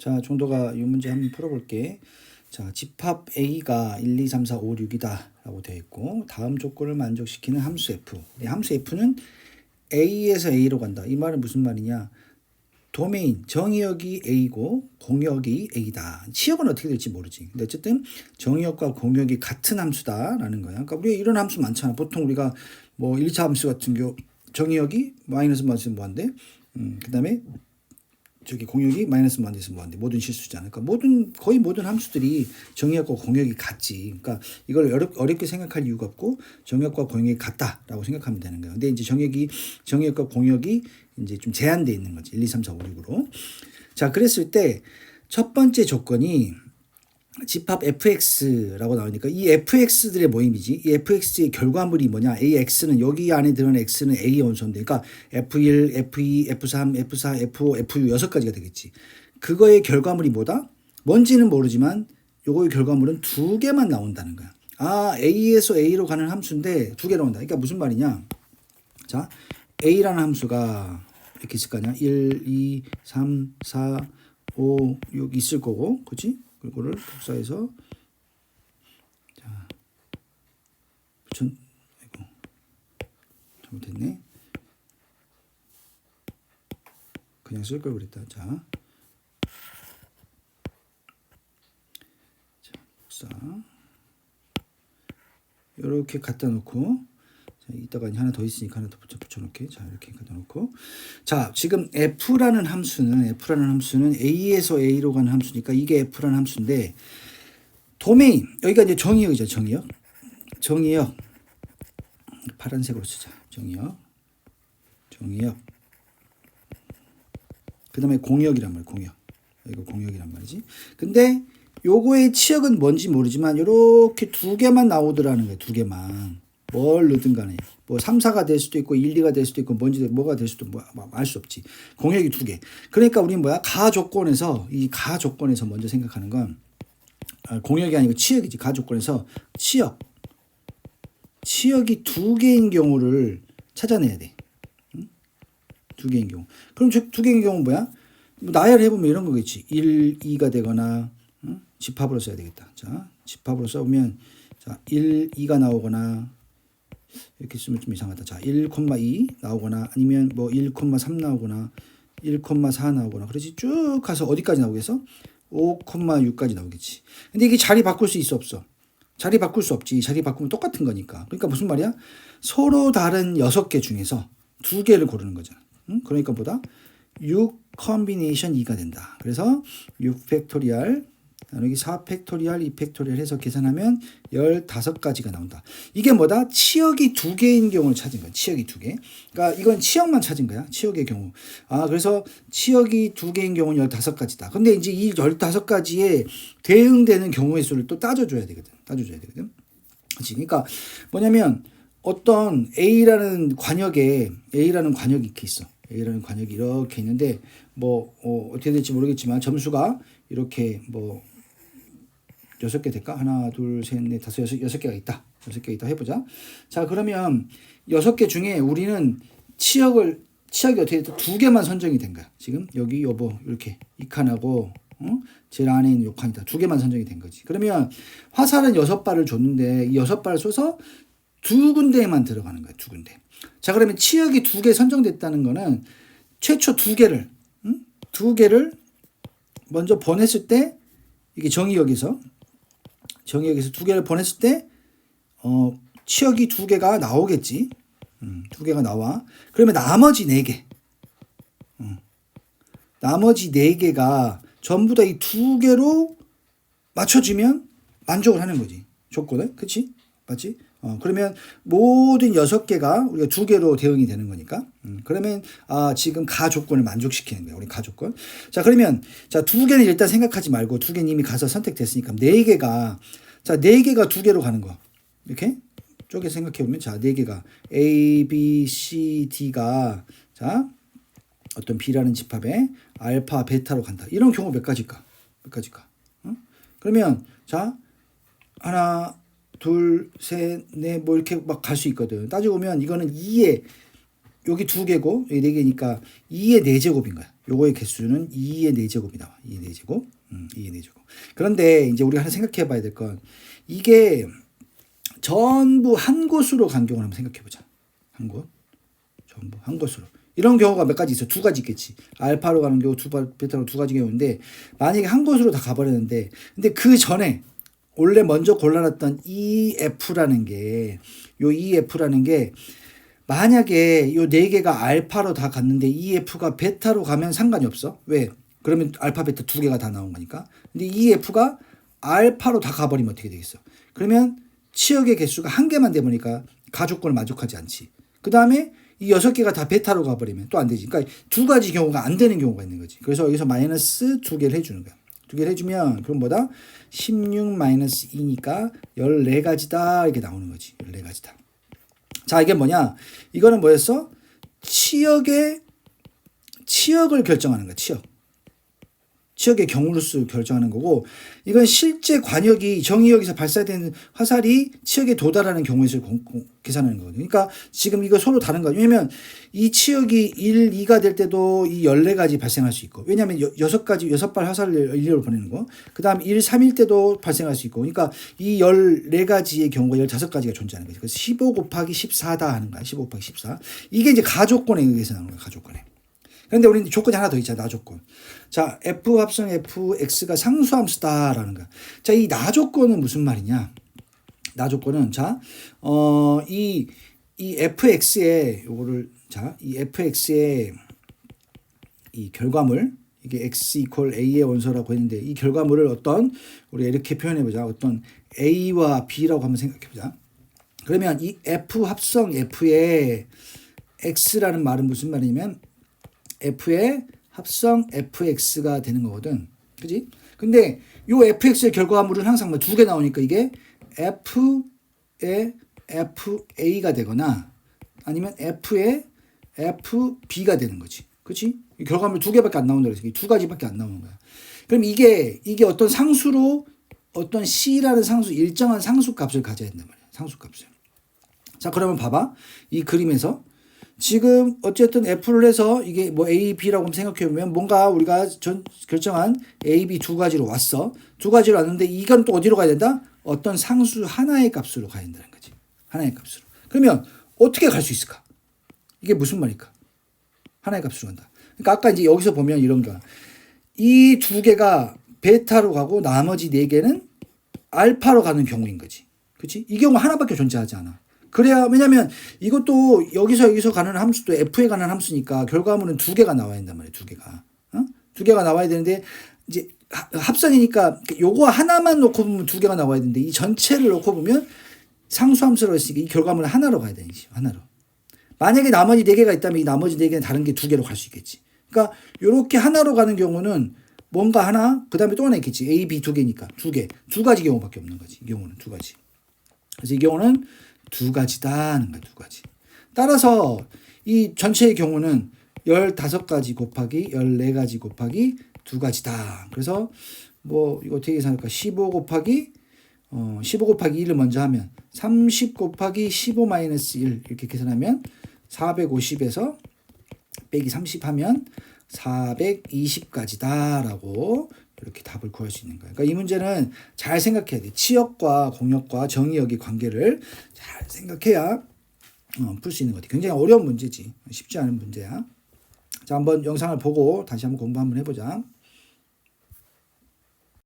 자, 정도가 이 문제 한번 풀어볼게. 자, 집합 A가 1, 2, 3, 4, 5, 6이다 라고 되어 있고, 다음 조건을 만족시키는 함수 F. 이 함수 F는 A에서 A로 간다. 이 말은 무슨 말이냐? 도메인, 정의역이 A고 공역이 A다. 치역은 어떻게 될지 모르지. 근데 어쨌든 정의역과 공역이 같은 함수다라는 거야. 그러니까 우리가 이런 함수 많잖아. 보통 우리가 뭐 1차 함수 같은 경우 정의역이 마이너스 뭐한데, 그 다음에 저기 공역이 마이너스 뭐한데서 뭐한데 모든 실수잖아. 그러니까 거의 모든 함수들이 정의역과 공역이 같지. 그러니까 이걸 어렵게 생각할 이유가 없고 정의역과 공역이 같다라고 생각하면 되는 거야. 근데 이제 정의역과 공역이 이제 좀 제한돼 있는 거지. 1, 2, 3, 4, 5, 6으로. 자, 그랬을 때 첫 번째 조건이 집합 fx라고 나오니까 이 fx들의 모임이지. 이 fx의 결과물이 뭐냐? ax는 여기 안에 들어간 x는 a 원소인데, 그러니까 f1, f2, f3, f4, f5, f6 여섯 가지가 되겠지. 그거의 결과물이 뭐다? 뭔지는 모르지만 요거의 결과물은 두 개만 나온다는 거야. 아, a에서 a로 가는 함수인데 두 개 나온다. 그러니까 무슨 말이냐? 자, a라는 함수가 이렇게 있을 거 아니야? 1, 2, 3, 4, 5, 6 있을 거고, 그렇지? 그거를 복사해서 자, 아이고 잘못했네. 그냥 쓸 걸 그랬다. 자, 복사. 이렇게 갖다 놓고, 자, 이따가 하나 더 있으니까 하나 더 붙여놓게. 자, 이렇게 갖다 놓고. 자, 지금 f라는 함수는 a에서 a로 가는 함수니까 이게 f라는 함수인데, 도메인, 여기가 이제 정의역이죠. 정의역. 파란색으로 쓰자. 정의역. 그 다음에 공역이란 말이야. 공역. 이거 공역이란 말이지. 근데 요거의 치역은 뭔지 모르지만 요렇게 두 개만 나오더라는 거야. 두 개만. 뭘 넣든 간에. 뭐 3, 4가 될 수도 있고 1, 2가 될 수도 있고 뭔지 뭐가 될 수도 알 수 없지. 공역이 두 개. 그러니까 우리는 뭐야? 가 조건에서 먼저 생각하는 건 공역이 아니고 치역이지. 가 조건에서 치역이 두 개인 경우를 찾아내야 돼. 두 개인 경우. 그럼 두 개인 경우 뭐야? 나열해보면 이런 거겠지. 1, 2가 되거나, 집합으로 써야 되겠다. 자, 집합으로 써보면, 자, 1, 2가 나오거나, 이렇게 쓰면 좀 이상하다. 자, 1,2 나오거나, 아니면 뭐 1,3 나오거나, 1,4 나오거나, 그렇지? 쭉 가서 어디까지 나오겠어? 5,6까지 나오겠지. 근데 이게 자리 바꿀 수 있어, 없어? 자리 바꿀 수 없지. 자리 바꾸면 똑같은 거니까. 그러니까 무슨 말이야? 서로 다른 6개 중에서 2개를 고르는 거잖아. 그러니까 보다 6 컨비네이션 2가 된다. 그래서 6 팩토리얼 나누기 4 팩토리얼 2 팩토리얼 해서 계산하면 15가지가 나온다. 이게 뭐다? 치역이 두 개인 경우를 찾은 거야. 치역이 두 개. 그러니까 이건 치역만 찾은 거야. 치역의 경우. 아, 그래서 치역이 두 개인 경우는 15가지다. 근데 이제 이 15가지에 대응되는 경우의 수를 또 따져줘야 되거든. 그치? 그러니까 뭐냐면 어떤 A라는 관역이 이렇게 있어. A라는 관역이 이렇게 있는데 뭐 어떻게 될지 모르겠지만 점수가 이렇게 뭐 6개 될까? 하나, 둘, 셋, 넷, 다섯, 여섯 개가 있다. 6개 있다 해보자. 자, 그러면 6개 중에 우리는 치역이 어떻게 됐다? 두 개만 선정이 된 거야. 지금 여기 요거 이렇게 이 칸하고 제일 안에 있는 요 칸이다. 두 개만 선정이 된 거지. 그러면 화살은 6발을 줬는데 이 6발을 쏘서 두 군데에만 들어가는 거야. 두 군데. 자, 그러면 치역이 두 개 선정됐다는 거는 최초 두 개를 먼저 보냈을 때 이게 정의역에서 두 개를 보냈을 때 치역이 두 개가 나오겠지. 두 개가 나와. 그러면 나머지 네 개가 전부 다 이 두 개로 맞춰지면 만족을 하는 거지. 조건을. 그치? 맞지? 그러면 모든 6개가 우리가 두 개로 대응이 되는 거니까. 그러면 지금 가 조건을 만족시키는 거야. 우리 가 조건. 자, 그러면 자, 두 개는 일단 생각하지 말고 두 개는 이미 가서 선택됐으니까 네 개가 두 개로 가는 거. 이렇게 쪼개 생각해 보면 자, 네 개가 A, B, C, D가 자, 어떤 B라는 집합에 알파, 베타로 간다. 이런 경우 몇 가지일까? 그러면 자, 하나, 둘, 셋, 넷, 뭐 이렇게 막 갈 수 있거든. 따지고 보면 이거는 2에 여기 두 개고 여기 네 개니까 2의 4제곱인 거야. 요거의 개수는 2의 4제곱이 나와. 2의 4제곱. 2의 4제곱. 그런데 이제 우리가 하나 생각해 봐야 될 건 이게 전부 한 곳으로 간 경우를 한번 생각해 보자. 한 곳. 전부 한 곳으로. 이런 경우가 몇 가지 있어. 두 가지 있겠지. 알파로 가는 경우, 베타로 두 가지 경우인데 만약에 한 곳으로 다 가버렸는데 근데 그 전에 원래 먼저 골라놨던 EF라는 게 요 EF라는 게 만약에 요 네 개가 알파로 다 갔는데 EF가 베타로 가면 상관이 없어. 왜? 그러면 알파, 베타 두 개가 다 나온 거니까. 근데 EF가 알파로 다 가버리면 어떻게 되겠어? 그러면 치역의 개수가 한 개만 되보니까 가족권을 만족하지 않지. 그 다음에 이 6개가 다 베타로 가버리면 또 안 되지. 그러니까 두 가지 경우가 안 되는 경우가 있는 거지. 그래서 여기서 마이너스 두 개를 해주는 거야. 두 개를 해주면 그럼 뭐다? 16 마이너스 2니까 14가지다 이렇게 나오는 거지. 14가지다. 자, 이게 뭐냐? 이거는 뭐였어? 치역을 결정하는 거야. 치역의 경우수 결정하는 거고 이건 실제 관역이 정의역에서 발사되는 화살이 치역에 도달하는 경우에 계산하는 거거든요. 그러니까 지금 이거 서로 다른 거예요. 왜냐면 이 치역이 1, 2가 될 때도 이 14가지 발생할 수 있고 왜냐면 6발 화살을 일렬로 보내는 거. 그 다음 1, 3일 때도 발생할 수 있고 그러니까 이 14가지의 경우가 15가지가 존재하는 거죠. 그래서 15 곱하기 14다 하는 거야. 15 곱하기 14. 이게 이제 가족권에 의해서 나오는 거야. 가족권에. 그런데 우리는 조건이 하나 더 있잖아. 나조건. 자, F 합성 fx가 상수함수다라는 거야. 자, 이 나조건은 무슨 말이냐? 나조건은 자, 이 fx의 요거를 자, 이 fx의 이 결과물 이게 x 이퀄 a의 원소라고 했는데 이 결과물을 어떤 우리가 이렇게 표현해 보자. 어떤 a와 b라고 한번 생각해 보자. 그러면 이 f 합성 f의 x라는 말은 무슨 말이냐면 f의 합성 fx가 되는 거거든. 그지? 근데 요 fx의 결과물은 항상 두 개 나오니까 이게 f의 fa가 되거나 아니면 f의 fb가 되는 거지. 그치? 결과물 두 개밖에 안 나온다 그래서 두 가지밖에 안 나오는 거야. 그럼 이게 어떤 상수로 어떤 c라는 상수 일정한 상수 값을 가져야 된단 말이야. 상수 값을. 자, 그러면 봐봐. 이 그림에서 지금 어쨌든 F를 해서 이게 뭐 A, B라고 생각해 보면 뭔가 우리가 결정한 A, B 두 가지로 왔어. 두 가지로 왔는데 이건 또 어디로 가야 된다? 어떤 상수 하나의 값으로 가야 된다는 거지. 하나의 값으로. 그러면 어떻게 갈 수 있을까? 이게 무슨 말일까? 하나의 값으로 간다. 그러니까 아까 이제 여기서 보면 이런 거야. 이 두 개가 베타로 가고 나머지 네 개는 알파로 가는 경우인 거지. 그렇지? 이 경우 하나밖에 존재하지 않아. 그래야 왜냐면 이것도 여기서 가는 함수도 f에 가는 함수니까 결과물은 두 개가 나와야 된단 말이에요. 두 개가. 두 개가 나와야 되는데 이제 합산이니까 요거 하나만 놓고 보면 두 개가 나와야 되는데 이 전체를 놓고 보면 상수함수라고 했으니까 이 결과물은 하나로 가야 되지. 하나로. 만약에 나머지 네 개가 있다면 이 나머지 네 개는 다른 게 두 개로 갈 수 있겠지. 그러니까 요렇게 하나로 가는 경우는 뭔가 하나 그다음에 또 하나 있겠지. A, B 두 개니까 두 개. 두 가지 경우밖에 없는 거지. 이 경우는 두 가지. 그래서 이 경우는 두 가지다 하는 거야. 두 가지. 따라서 이 전체의 경우는 15가지 곱하기 14가지 곱하기 두 가지다. 그래서 뭐 이거 어떻게 계산할까? 15 곱하기 1을 먼저 하면 30 곱하기 15 마이너스 1 이렇게 계산하면 450에서 빼기 30 하면 420가지다라고 이렇게 답을 구할 수 있는 거예요. 그러니까 이 문제는 잘 생각해야 돼. 치역과 공역과 정의역의 관계를 잘 생각해야 풀 수 있는 것 같아. 굉장히 어려운 문제지. 쉽지 않은 문제야. 자, 한번 영상을 보고 다시 한번 공부 한번 해보자.